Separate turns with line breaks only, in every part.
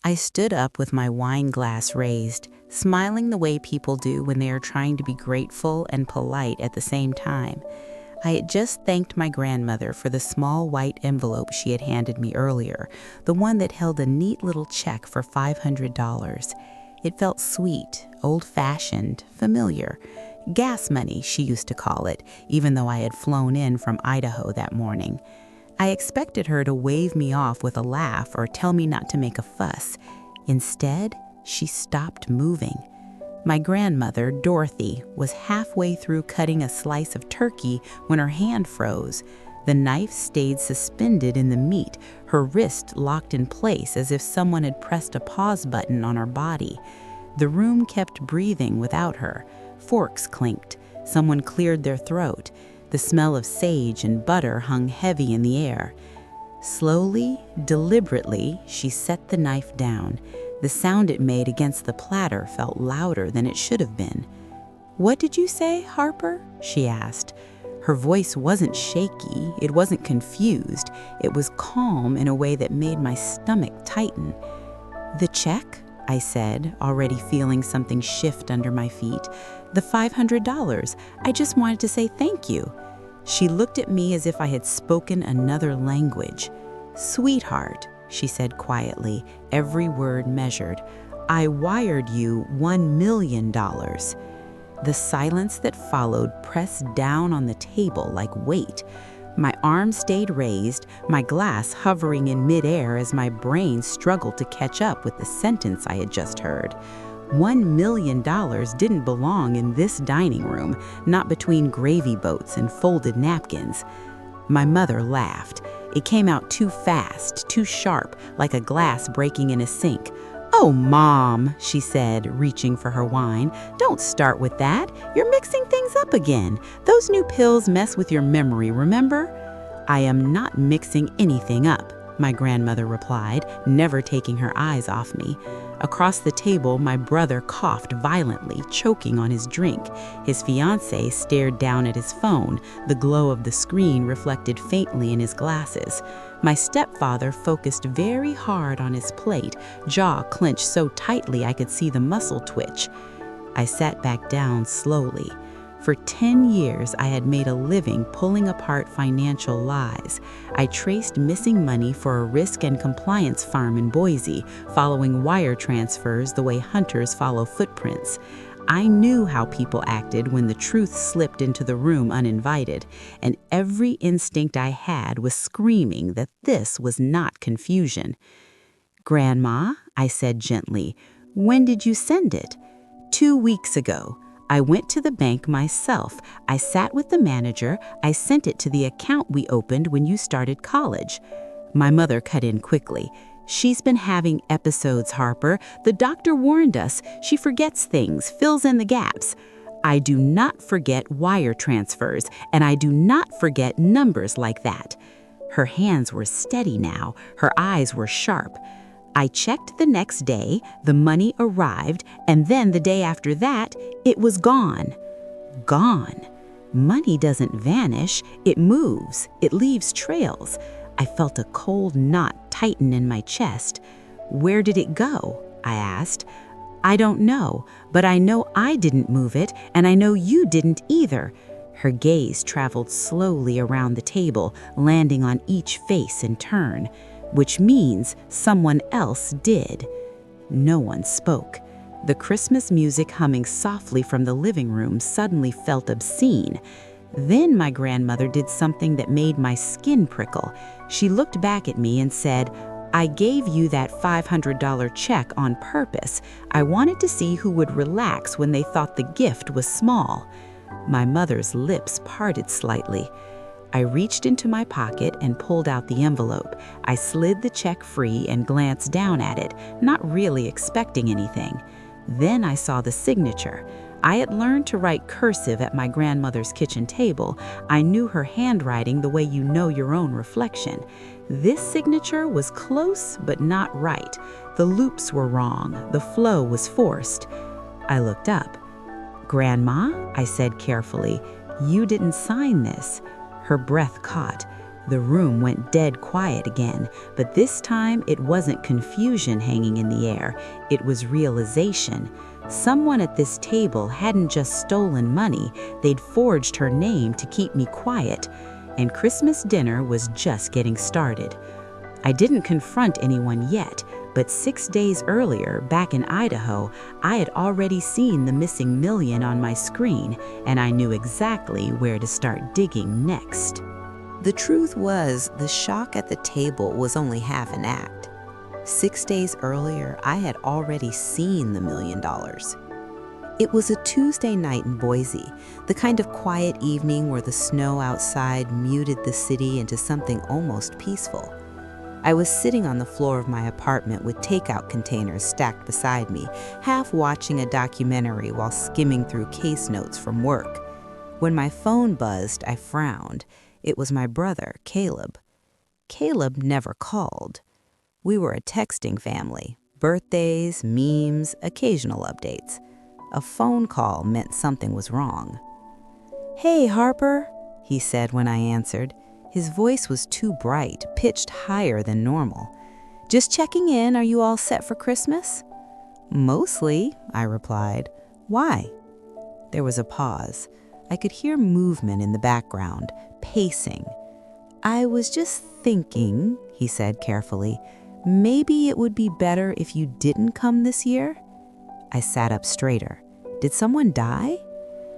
I stood up with my wine glass raised, smiling the way people do when they are trying to be grateful and polite at the same time. I had just thanked my grandmother for the small white envelope she had handed me earlier, the one that held a neat little check for $500. It felt sweet, old-fashioned, familiar. Gas money, she used to call it, even though I had flown in from Idaho that morning. I expected her to wave me off with a laugh or tell me not to make a fuss. Instead, she stopped moving. My grandmother, Dorothy, was halfway through cutting a slice of turkey when her hand froze. The knife stayed suspended in the meat, her wrist locked in place as if someone had pressed a pause button on her body. The room kept breathing without her. Forks clinked. Someone cleared their throat. The smell of sage and butter hung heavy in the air. Slowly, deliberately, she set the knife down. The sound it made against the platter felt louder than it should have been. "What did you say, Harper?" she asked. Her voice wasn't shaky, it wasn't confused. It was calm in a way that made my stomach tighten. "The check?" I said, already feeling something shift under my feet. "The $500. I just wanted to say thank you." She looked at me as if I had spoken another language. "Sweetheart," she said quietly, every word measured, "I wired you $1 million. The silence that followed pressed down on the table like weight. My arm stayed raised, my glass hovering in midair as my brain struggled to catch up with the sentence I had just heard. $1 million didn't belong in this dining room, not between gravy boats and folded napkins. My mother laughed. It came out too fast, too sharp, like a glass breaking in a sink. "Oh, Mom," she said, reaching for her wine, "don't start with that. You're mixing things up again. Those new pills mess with your memory, remember?" "I am not mixing anything up," my grandmother replied, never taking her eyes off me. Across the table, my brother coughed violently, choking on his drink. His fiancée stared down at his phone, the glow of the screen reflected faintly in his glasses. My stepfather focused very hard on his plate, jaw clenched so tightly I could see the muscle twitch. I sat back down slowly. For 10 years, I had made a living pulling apart financial lies. I traced missing money for a risk and compliance firm in Boise, following wire transfers the way hunters follow footprints. I knew how people acted when the truth slipped into the room uninvited, and every instinct I had was screaming that this was not confusion. "Grandma," I said gently, "when did you send it?" "2 weeks ago. I went to the bank myself. I sat with the manager. I sent it to the account we opened when you started college." My mother cut in quickly. "She's been having episodes, Harper. The doctor warned us. She forgets things, fills in the gaps." "I do not forget wire transfers, and I do not forget numbers like that." Her hands were steady now. Her eyes were sharp. "I checked the next day, the money arrived, and then the day after that, it was gone." Gone. Money doesn't vanish, it moves, it leaves trails. I felt a cold knot tighten in my chest. "Where did it go?" I asked. "I don't know, but I know I didn't move it, and I know you didn't either." Her gaze traveled slowly around the table, landing on each face in turn. "Which means someone else did." No one spoke. The Christmas music humming softly from the living room suddenly felt obscene. Then my grandmother did something that made my skin prickle. She looked back at me and said, "I gave you that $500 check on purpose. I wanted to see who would relax when they thought the gift was small." My mother's lips parted slightly. I reached into my pocket and pulled out the envelope. I slid the check free and glanced down at it, not really expecting anything. Then I saw the signature. I had learned to write cursive at my grandmother's kitchen table. I knew her handwriting the way you know your own reflection. This signature was close but not right. The loops were wrong. The flow was forced. I looked up. "Grandma," I said carefully, "you didn't sign this." Her breath caught. The room went dead quiet again, but this time it wasn't confusion hanging in the air, it was realization. Someone at this table hadn't just stolen money, they'd forged her name to keep me quiet, and Christmas dinner was just getting started. I didn't confront anyone yet, but 6 days earlier, back in Idaho, I had already seen the missing million on my screen, and I knew exactly where to start digging next. The truth was, the shock at the table was only half an act. 6 days earlier, I had already seen the $1 million. It was a Tuesday night in Boise, the kind of quiet evening where the snow outside muted the city into something almost peaceful. I was sitting on the floor of my apartment with takeout containers stacked beside me, half watching a documentary while skimming through case notes from work. When my phone buzzed, I frowned. It was my brother, Caleb. Caleb never called. We were a texting family, birthdays, memes, occasional updates. A phone call meant something was wrong. "Hey, Harper," he said when I answered. His voice was too bright, pitched higher than normal. "Just checking in, are you all set for Christmas?" "Mostly," I replied. "Why?" There was a pause. I could hear movement in the background, pacing. "I was just thinking," he said carefully, "maybe it would be better if you didn't come this year?" I sat up straighter. "Did someone die?"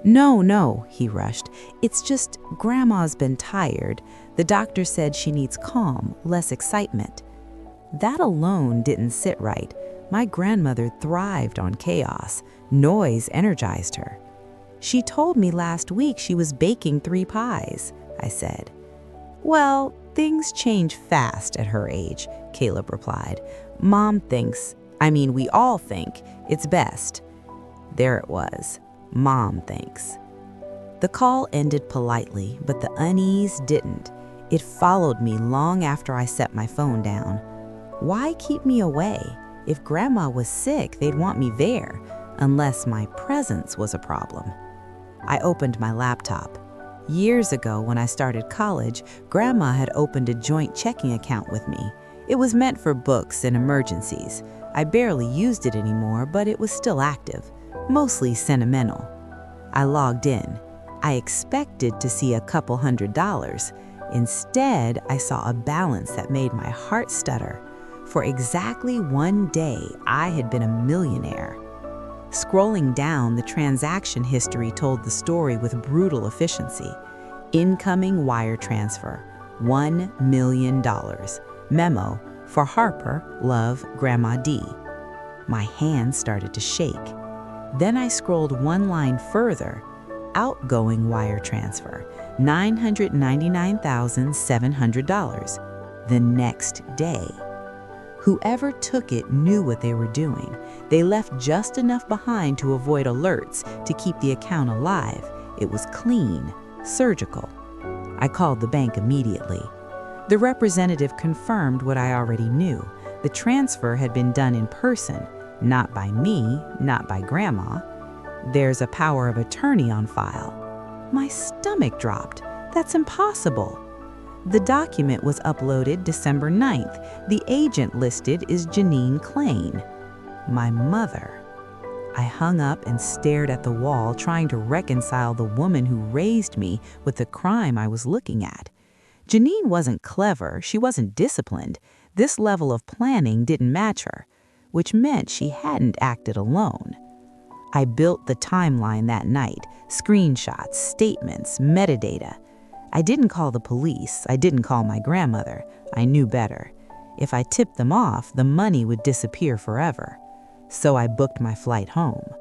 No, he rushed. "It's just Grandma's been tired. The doctor said she needs calm, less excitement." That alone didn't sit right. My grandmother thrived on chaos. Noise energized her. "She told me last week she was baking 3 pies, I said. "Well, things change fast at her age," Caleb replied. We all think it's best." There it was. Mom thinks. The call ended politely, but the unease didn't. It followed me long after I set my phone down. Why keep me away? If Grandma was sick, they'd want me there, unless my presence was a problem. I opened my laptop. Years ago, when I started college, Grandma had opened a joint checking account with me. It was meant for books and emergencies. I barely used it anymore, but it was still active, mostly sentimental. I logged in. I expected to see a couple $100. Instead, I saw a balance that made my heart stutter. For exactly 1 day, I had been a millionaire. Scrolling down, the transaction history told the story with brutal efficiency. Incoming wire transfer, $1 million. Memo, for Harper, love, Grandma D. My hands started to shake. Then I scrolled 1 line further. Outgoing wire transfer, $999,700. The next day. Whoever took it knew what they were doing. They left just enough behind to avoid alerts to keep the account alive. It was clean, surgical. I called the bank immediately. The representative confirmed what I already knew. The transfer had been done in person, not by me, not by Grandma. There's a power of attorney on file. My stomach dropped. That's impossible. The document was uploaded December 9th. The agent listed is Janine Klain, my mother. I hung up and stared at the wall, trying to reconcile the woman who raised me with the crime I was looking at. Janine wasn't clever, she wasn't disciplined. This level of planning didn't match her, which meant she hadn't acted alone. I built the timeline that night, screenshots, statements, metadata. I didn't call the police, I didn't call my grandmother. I knew better. If I tipped them off, the money would disappear forever. So I booked my flight home.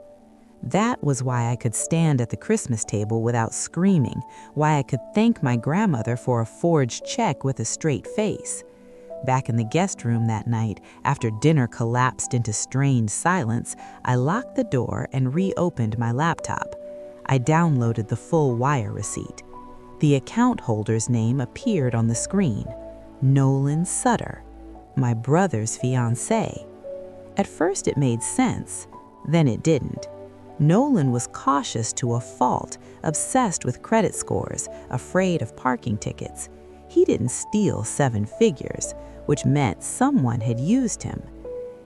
That was why I could stand at the Christmas table without screaming, why I could thank my grandmother for a forged check with a straight face. Back in the guest room that night, after dinner collapsed into strained silence, I locked the door and reopened my laptop. I downloaded the full wire receipt. The account holder's name appeared on the screen. Nolan Sutter, my brother's fiancé. At first it made sense, then it didn't. Nolan was cautious to a fault, obsessed with credit scores, afraid of parking tickets. He didn't steal 7 figures, which meant someone had used him.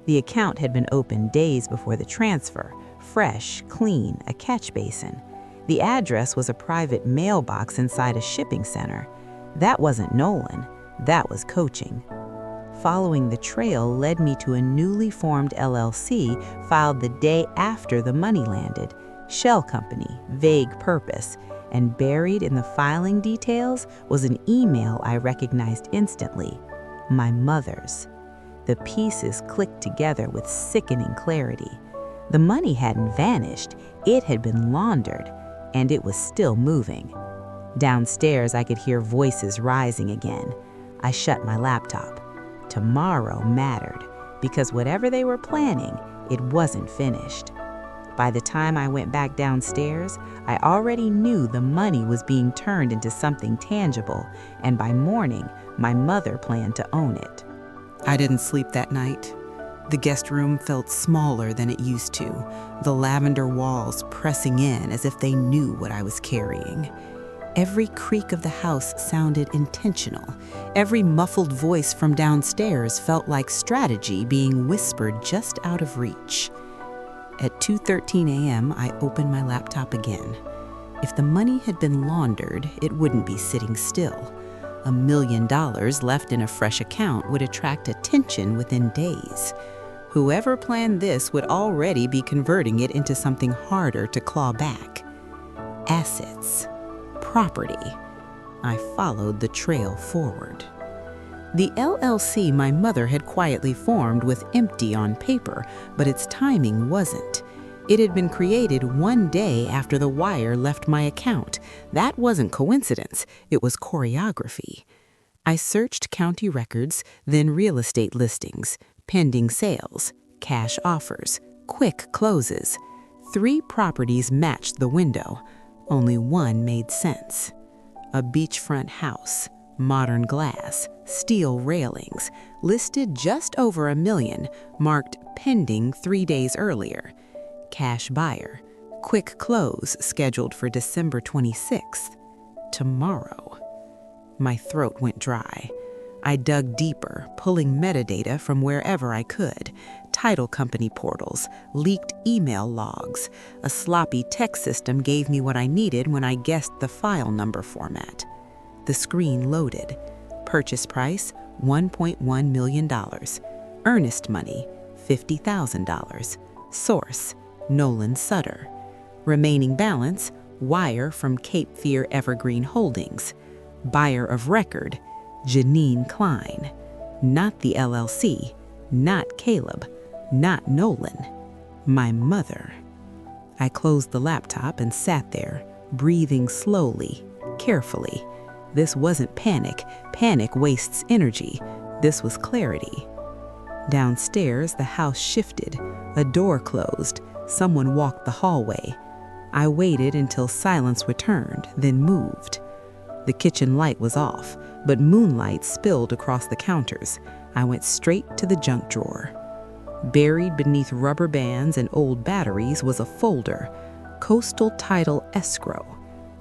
The account had been opened days before the transfer, fresh, clean, a catch basin. The address was a private mailbox inside a shipping center. That wasn't Nolan, that was coaching. Following the trail led me to a newly formed LLC filed the day after the money landed. Shell company, vague purpose, and buried in the filing details was an email I recognized instantly, my mother's. The pieces clicked together with sickening clarity. The money hadn't vanished, it had been laundered, and it was still moving. Downstairs, I could hear voices rising again. I shut my laptop. Tomorrow mattered, because whatever they were planning, it wasn't finished. By the time I went back downstairs, I already knew the money was being turned into something tangible, and by morning, my mother planned to own it.
I didn't sleep that night. The guest room felt smaller than it used to, the lavender walls pressing in as if they knew what I was carrying. Every creak of the house sounded intentional. Every muffled voice from downstairs felt like strategy being whispered just out of reach. At 2:13 a.m., I opened my laptop again. If the money had been laundered, it wouldn't be sitting still. $1 million left in a fresh account would attract attention within days. Whoever planned this would already be converting it into something harder to claw back. Assets. Property. I followed the trail forward. The LLC my mother had quietly formed was empty on paper, but its timing wasn't. It had been created one day after the wire left my account. That wasn't coincidence, it was choreography. I searched county records, then real estate listings, pending sales, cash offers, quick closes. 3 properties matched the window. Only one made sense. A beachfront house, modern glass, steel railings, listed just over $1 million, marked pending 3 days earlier. Cash buyer, quick close scheduled for December 26th. Tomorrow. My throat went dry. I dug deeper, pulling metadata from wherever I could. Title company portals, leaked email logs. A sloppy text system gave me what I needed when I guessed the file number format. The screen loaded. Purchase price, $1.1 million. Earnest money, $50,000. Source, Nolan Sutter. Remaining balance, wire from Cape Fear Evergreen Holdings. Buyer of record, Janine Klein. Not the LLC, not Caleb, not Nolan. My mother. I closed the laptop and sat there, breathing slowly, carefully. This wasn't panic. Panic wastes energy. This was clarity. Downstairs, the house shifted. A door closed. Someone walked the hallway. I waited until silence returned, then moved. The kitchen light was off, but moonlight spilled across the counters. I went straight to the junk drawer. Buried beneath rubber bands and old batteries was a folder, Coastal Title Escrow,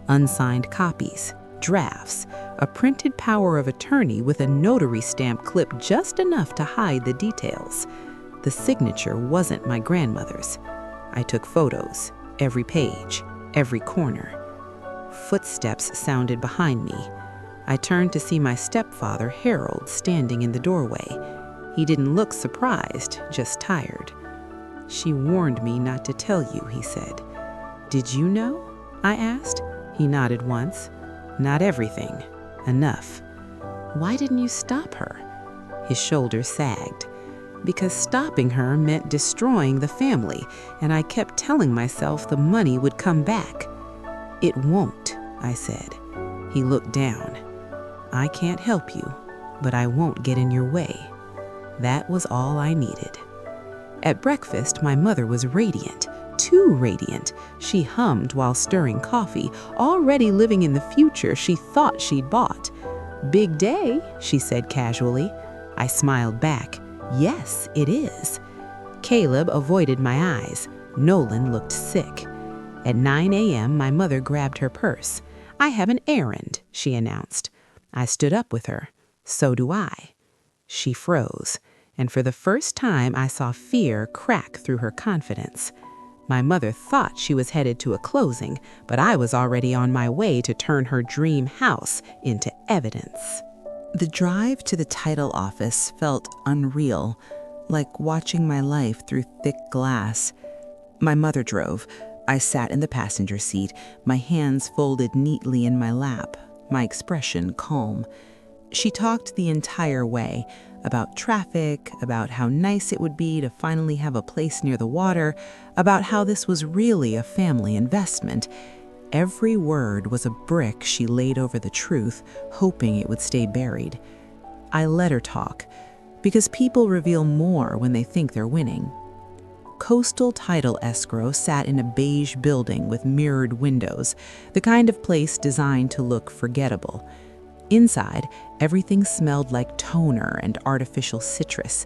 unsigned copies, drafts, a printed power of attorney with a notary stamp clipped just enough to hide the details. The signature wasn't my grandmother's. I took photos, every page, every corner. Footsteps sounded behind me. I turned to see my stepfather, Harold, standing in the doorway. He didn't look surprised, just tired. "She warned me not to tell you," he said. "Did you know?" I asked. He nodded once. "Not everything. Enough." "Why didn't you stop her?" His shoulders sagged. "Because stopping her meant destroying the family, and I kept telling myself the money would come back." "It won't," I said. He looked down. "I can't help you, but I won't get in your way." That was all I needed. At breakfast, my mother was radiant, too radiant. She hummed while stirring coffee, already living in the future she thought she'd bought. "Big day," she said casually. I smiled back. "Yes, it is." Caleb avoided my eyes. Nolan looked sick. At 9 a.m., my mother grabbed her purse. "I have an errand," she announced. I stood up with her. So do I. She froze, and for the first time I saw fear crack through her confidence. My mother thought she was headed to a closing, but I was already on my way to turn her dream house into evidence. The drive to the title office felt unreal, like watching my life through thick glass. My mother drove. I sat in the passenger seat, my hands folded neatly in my lap, my expression calm. She talked the entire way about traffic, about how nice it would be to finally have a place near the water, about how this was really a family investment. Every word was a brick she laid over the truth, hoping it would stay buried. I let her talk, because people reveal more when they think they're winning. Coastal Title Escrow sat in a beige building with mirrored windows, the kind of place designed to look forgettable. Inside, everything smelled like toner and artificial citrus.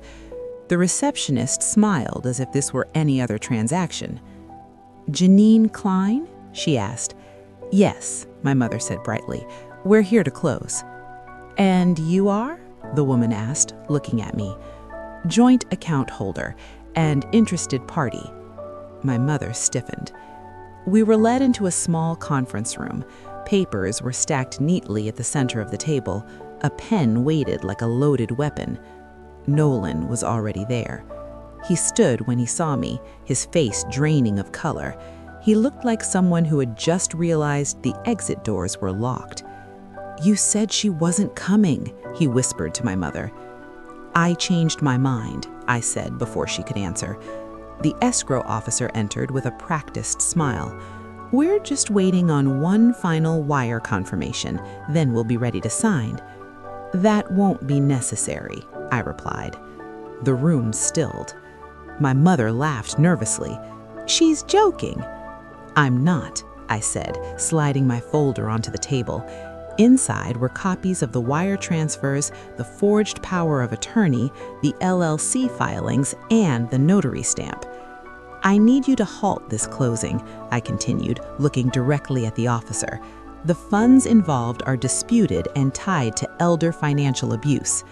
The receptionist smiled as if this were any other transaction. "Janine Klein?" she asked. "Yes," my mother said brightly. "We're here to close." "And you are?" the woman asked, looking at me. "Joint account holder and interested party." My mother stiffened. We were led into a small conference room. Papers were stacked neatly at the center of the table. A pen waited like a loaded weapon. Nolan was already there. He stood when he saw me, his face draining of color. He looked like someone who had just realized the exit doors were locked. "You said she wasn't coming," he whispered to my mother. "I changed my mind," I said before she could answer. The escrow officer entered with a practiced smile. "We're just waiting on one final wire confirmation, then we'll be ready to sign." "That won't be necessary," I replied. The room stilled. My mother laughed nervously. "She's joking." "I'm not," I said, sliding my folder onto the table. Inside were copies of the wire transfers, the forged power of attorney, the LLC filings, and the notary stamp. "I need you to halt this closing," I continued, looking directly at the officer. "The funds involved are disputed and tied to elder financial abuse."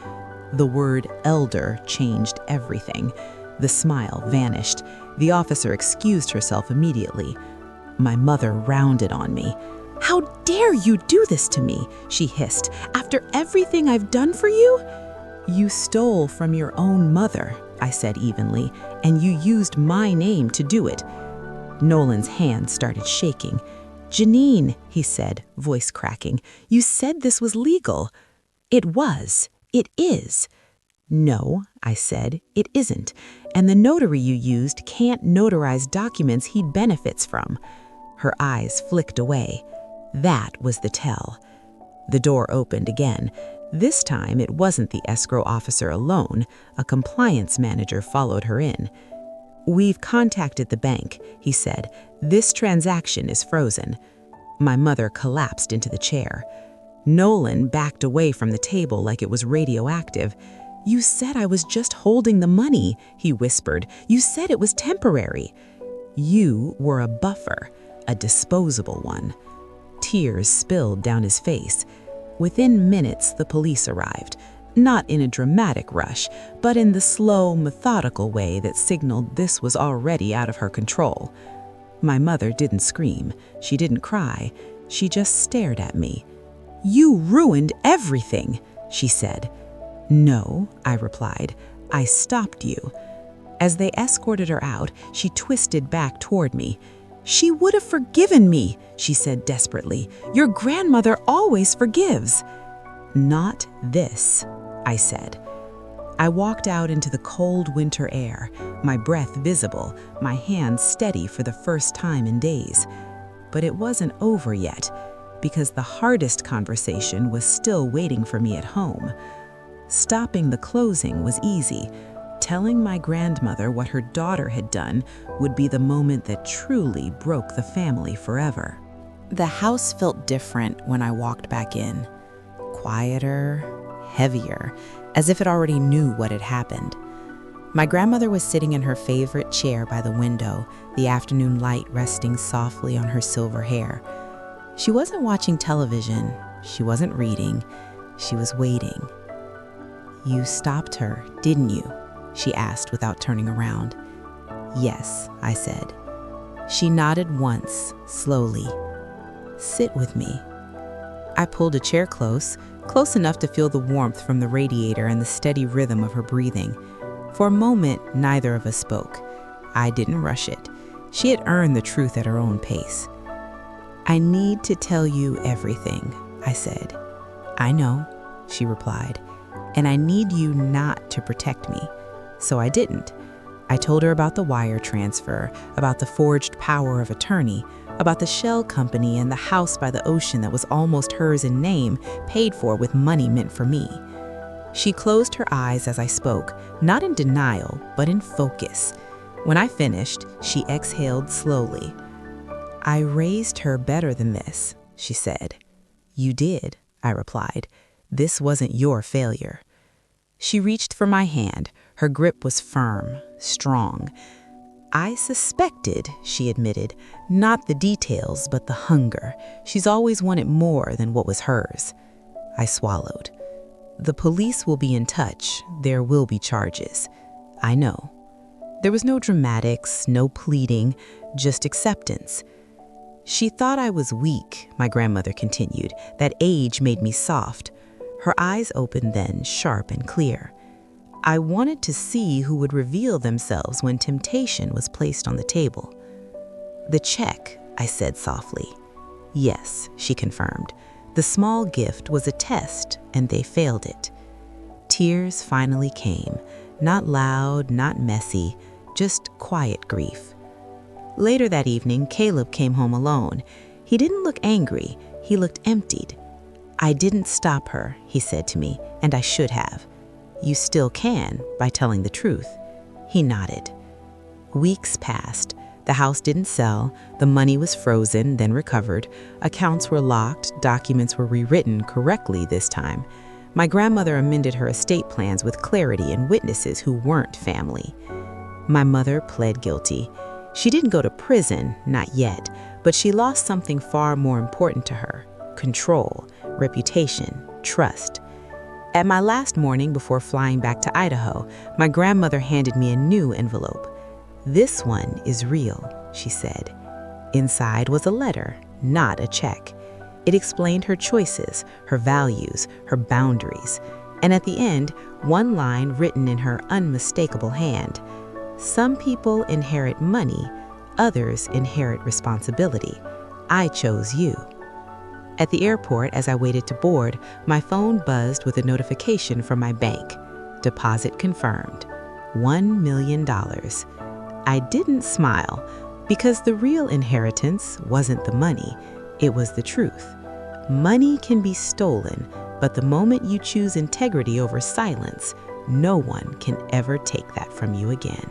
The word elder changed everything. The smile vanished. The officer excused herself immediately. My mother rounded on me. "How dare you do this to me?" she hissed. "After everything I've done for you?" "You stole from your own mother," I said evenly, "and you used my name to do it." Nolan's hand started shaking. "Janine," he said, voice cracking, "you said this was legal." "It was. It is." "No," I said, "it isn't. And the notary you used can't notarize documents he benefits from." Her eyes flicked away. That was the tell. The door opened again. This time it wasn't the escrow officer alone. A compliance manager followed her in. "We've contacted the bank," he said. "This transaction is frozen." My mother collapsed into the chair. Nolan backed away from the table like it was radioactive. "You said I was just holding the money," he whispered. "You said it was temporary." "You were a buffer, a disposable one." Tears spilled down his face. Within minutes, the police arrived, not in a dramatic rush, but in the slow, methodical way that signaled this was already out of her control. My mother didn't scream. She didn't cry. She just stared at me. "You ruined everything," she said. "No," I replied. "I stopped you." As they escorted her out, she twisted back toward me. "She would have forgiven me," she said desperately. "Your grandmother always forgives." "Not this," I said. I walked out into the cold winter air, my breath visible, my hands steady for the first time in days. But it wasn't over yet, because the hardest conversation was still waiting for me at home. Stopping the closing was easy. Telling my grandmother what her daughter had done would be the moment that truly broke the family forever. The house felt different when I walked back in. Quieter, heavier, as if it already knew what had happened. My grandmother was sitting in her favorite chair by the window, the afternoon light resting softly on her silver hair. She wasn't watching television. She wasn't reading. She was waiting. "You stopped her, didn't you?" she asked without turning around. "Yes," I said. She nodded once, slowly. "Sit with me." I pulled a chair close enough to feel the warmth from the radiator and the steady rhythm of her breathing. For a moment, neither of us spoke. I didn't rush it. She had earned the truth at her own pace. "I need to tell you everything," I said. "I know," she replied, "and I need you not to protect me." So I didn't. I told her about the wire transfer, about the forged power of attorney, about the shell company and the house by the ocean that was almost hers in name, paid for with money meant for me. She closed her eyes as I spoke, not in denial, but in focus. When I finished, she exhaled slowly. "I raised her better than this," she said. "You did," I replied. "This wasn't your failure." She reached for my hand. Her grip was firm, strong. "I suspected," she admitted, "not the details, but the hunger. She's always wanted more than what was hers." I swallowed. "The police will be in touch. There will be charges." "I know." There was no dramatics, no pleading, just acceptance. "She thought I was weak," my grandmother continued. "That age made me soft." Her eyes opened then, sharp and clear. "I wanted to see who would reveal themselves when temptation was placed on the table." "The check," I said softly. "Yes," she confirmed. "The small gift was a test, and they failed it." Tears finally came, not loud, not messy, just quiet grief. Later that evening, Caleb came home alone. He didn't look angry, he looked emptied. "I didn't stop her," he said to me, "and I should have." "You still can, by telling the truth." He nodded. Weeks passed. The house didn't sell. The money was frozen, then recovered. Accounts were locked. Documents were rewritten correctly this time. My grandmother amended her estate plans with clarity and witnesses who weren't family. My mother pled guilty. She didn't go to prison, not yet, but she lost something far more important to her: control, reputation, trust. At my last morning before flying back to Idaho, my grandmother handed me a new envelope. "This one is real," she said. Inside was a letter, not a check. It explained her choices, her values, her boundaries, and at the end, one line written in her unmistakable hand: "Some people inherit money, others inherit responsibility. I chose you." At the airport, as I waited to board, my phone buzzed with a notification from my bank. Deposit confirmed. $1 million. I didn't smile, because the real inheritance wasn't the money, it was the truth. Money can be stolen, but the moment you choose integrity over silence, no one can ever take that from you again.